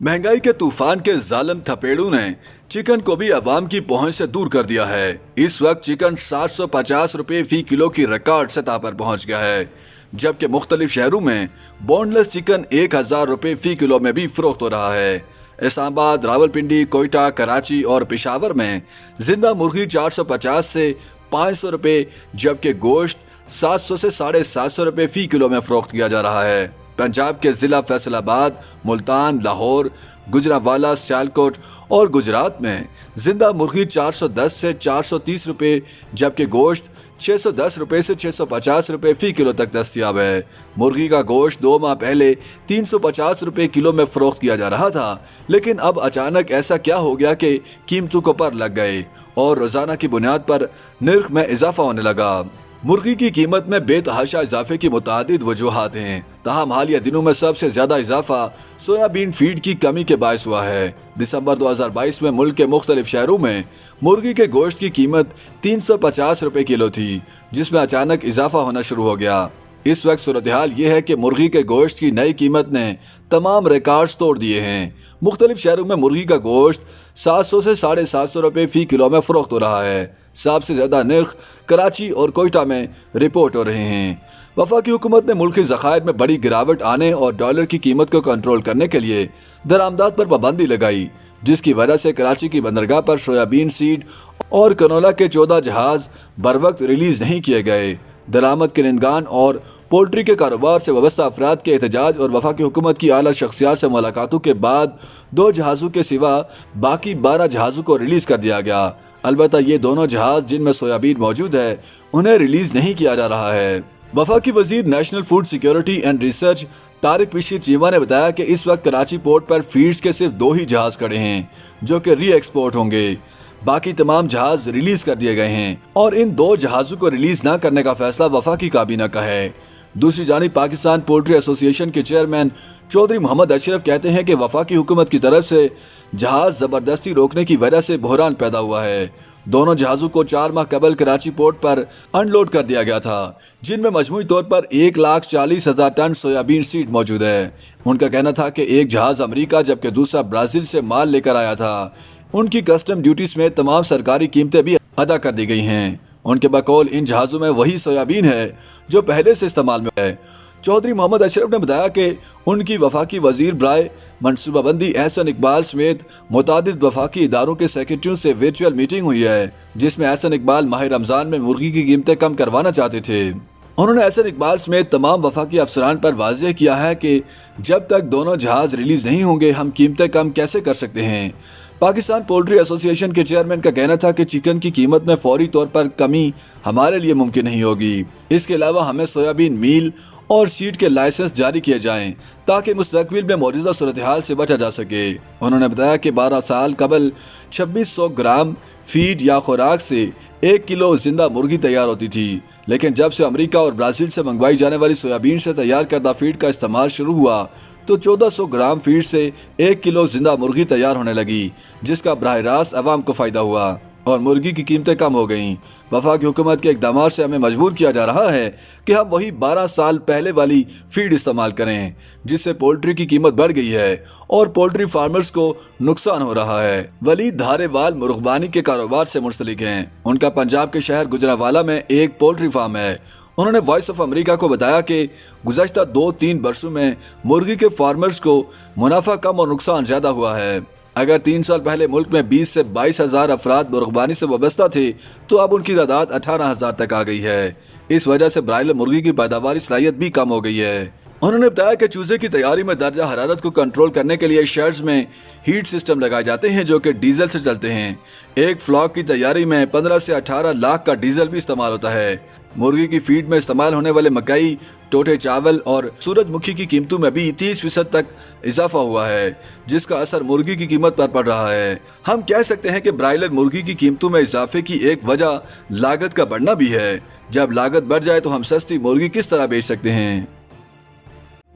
महंगाई के तूफान के जालिम थपेड़ों ने चिकन को भी अवाम की पहुंच से दूर कर दिया है। इस वक्त चिकन 750 रुपए फी किलो की रिकॉर्ड सतह पर पहुंच गया है, जबकि मुख्तलिफ शहरों में बोनलेस चिकन 1000 रुपए फी किलो में भी फरोख्त हो रहा है। इस्लामाबाद, रावलपिंडी, कोयटा, कराची और पेशावर में जिंदा मुर्गी 450 से 500 रुपए जबकि गोश्त 700 से 750 रुपए फी किलो में फरोख्त किया जा रहा है। पंजाब के जिला फैसलाबाद, मुल्तान, लाहौर, गुजरांवाला, सियालकोट और गुजरात में जिंदा मुर्गी 410 से 430 रुपए जबकि गोश्त 610 रुपए से 650 रुपए फी किलो तक दस्तयाब है। मुर्गी का गोश्त 2 माह पहले 350 रुपए किलो में फरोख्त किया जा रहा था, लेकिन अब अचानक ऐसा क्या हो गया कि कीमतों को पर लग गए और रोजाना की बुनियाद पर निर्ख में इजाफा होने लगा। मुर्गी की कीमत में बेतहाशा इजाफे की मुतादिद वजूहात हैं, ताहम हालिया दिनों में सबसे ज्यादा इजाफा सोयाबीन फीड की कमी के बायस हुआ है। दिसंबर 2022 में मुल्क के मुख्तलिफ शहरों में मुर्गी के गोश्त की कीमत 350 रुपए किलो थी, जिसमें अचानक इजाफा होना शुरू हो गया। इस वक्त सूरत हाल ये है कि मुर्गी के गोश्त की नई कीमत ने तमाम रिकॉर्ड्स तोड़ दिए हैं। मुख्तलिफ शहरों में मुर्गी का गोश्त 700 से 750 रुपए फी किलो में फरोख्त हो रहा है। सबसे ज्यादा निर्ख कराची और कोयटा में रिपोर्ट हो रहे हैं। वफाकी हुकूमत ने मुल्की ज़खायर में बड़ी गिरावट आने और डॉलर की कीमत को कंट्रोल करने के लिए दरामदात पर पाबंदी लगाई, जिसकी वजह से कराची की बंदरगाह पर सोयाबीन सीड और कनोला के 14 जहाज बर वक्त रिलीज नहीं किए गए। दरामद किरंदगान और पोल्ट्री के कारोबार से वाबस्ता अफराद के एहतजाज और वफाकी हुकूमत की आला शख्सियात से मुलाकातों के बाद 2 जहाज़ों के सिवा बाकी 12 जहाज़ों को रिलीज कर दिया गया। अलबत्ता ये दोनों जहाज जिनमें सोयाबीन मौजूद है उन्हें रिलीज नहीं किया जा रहा है। वफाकी वजीर national food security and research Tariq Bashir Cheema ने बताया कि इस वक्त कराची पोर्ट पर फीड्स के सिर्फ 2 ही जहाज खड़े हैं जो कि री एक्सपोर्ट होंगे। बाकी तमाम जहाज रिलीज कर दिए गए हैं और इन 2 जहाज़ों को रिलीज न करने का फैसला वफाकी काबीना का है। दूसरी जानिब पाकिस्तान पोल्ट्री एसोसिएशन के चेयरमैन चौधरी मोहम्मद अशरफ कहते हैं कि वफाकी हुकूमत की तरफ से जहाज जबरदस्ती रोकने की वजह से बहरान पैदा हुआ है। दोनों जहाज़ों को 4 माह कबल कराची पोर्ट पर अनलोड कर दिया गया था, जिनमें मजमूई तौर पर 1,40,000 टन सोयाबीन सीड मौजूद है। उनका कहना था कि एक जहाज अमरीका जबकि दूसरा ब्राज़ील से माल लेकर आया था। उनकी कस्टम ड्यूटी में तमाम सरकारी कीमतें भी अदा कर दी गई हैं। उनके बकौल इन जहाज़ों में वही सोयाबीन है जो पहले से इस्तेमाल में है। चौधरी मोहम्मद अशरफ ने बताया कि उनकी वफाकी वजीर बराए मनसूबाबंदी एहसन इकबाल समेत मुतादिद वफाकी इदारों के सेक्रेटरियों से वर्चुअल मीटिंग हुई है, जिसमें एहसन इकबाल माह रमज़ान में मुर्गी की कीमतें कम करवाना चाहते थे। उन्होंने एहसन इकबाल समेत तमाम वफाकी अफसरान पर वाज़ेह किया है कि जब तक दोनों जहाज़ रिलीज नहीं होंगे हम कीमतें कम कैसे कर सकते हैं। पाकिस्तान पोल्ट्री एसोसिएशन के चेयरमैन का कहना था कि चिकन की कीमत में फौरी तौर पर कमी हमारे लिए मुमकिन नहीं होगी। इसके अलावा हमें सोयाबीन मील और सीड के लाइसेंस जारी किए जाएं ताकि मुस्तकबिल में मौजूदा सूरत हाल से बचा जा सके। उन्होंने बताया कि 12 साल कबल 2600 ग्राम फीड या खुराक से 1 किलो जिंदा मुर्गी तैयार होती थी, लेकिन जब से अमेरिका और ब्राज़ील से मंगवाई जाने वाली सोयाबीन से तैयार करदा फीड का इस्तेमाल शुरू हुआ तो 1400 ग्राम फीड से 1 किलो जिंदा मुर्गी तैयार होने लगी, जिसका बराह रास्त अवाम को फ़ायदा हुआ और मुर्गी की कीमतें कम हो गईं। वफाकी हुकूमत के इक़दामात से हमें मजबूर किया जा रहा है कि हम वही 12 साल पहले वाली फीड इस्तेमाल करें, जिससे पोल्ट्री की कीमत बढ़ गई है और पोल्ट्री फार्मर्स को नुकसान हो रहा है। वलीद धारेवाल मुर्गबानी के कारोबार से मुंसलिक हैं। उनका पंजाब के शहर गुजरांवाला में एक पोल्ट्री फार्म है। उन्होंने वॉइस ऑफ अमेरिका को बताया कि गुज़श्ता 2-3 बरसों में मुर्गी के फार्मर्स को मुनाफा कम और नुकसान ज़्यादा हुआ है। अगर 3 साल पहले मुल्क में 20 से 22 हज़ार अफराद मुर्गबानी से वाबस्ता थे तो अब उनकी तादाद 18,000 तक आ गई है। इस वजह से ब्रायलर मुर्गी की पैदावारी सलाहियत भी कम हो गई है। उन्होंने बताया कि चूजे की तैयारी में दर्जा हरारत को कंट्रोल करने के लिए शेड्स में हीट सिस्टम लगाए जाते हैं जो कि डीजल से चलते हैं। एक फ्लॉक की तैयारी में 15 से 18 लाख का डीजल भी इस्तेमाल होता है। मुर्गी की फीड में इस्तेमाल होने वाले मकई, टोटे चावल और सूरजमुखी की कीमतों में भी 30% तक इजाफा हुआ है, जिसका असर मुर्गी की कीमत पर पड़ रहा है। हम कह सकते हैं कि ब्रायलर मुर्गी की कीमतों में इजाफे की एक वजह लागत का बढ़ना भी है। जब लागत बढ़ जाए तो हम सस्ती मुर्गी किस तरह बेच सकते हैं।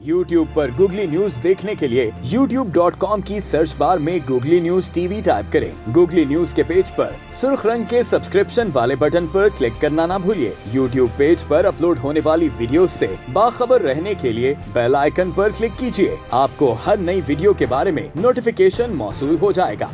YouTube पर गूगली न्यूज देखने के लिए youtube.com की सर्च बार में गूगली न्यूज टीवी टाइप करें। गूगली न्यूज के पेज पर सुर्ख रंग के सब्सक्रिप्शन वाले बटन पर क्लिक करना ना भूलिए। YouTube पेज पर अपलोड होने वाली वीडियो से बाखबर रहने के लिए बेल आइकन पर क्लिक कीजिए। आपको हर नई वीडियो के बारे में नोटिफिकेशन मौसूल हो जाएगा।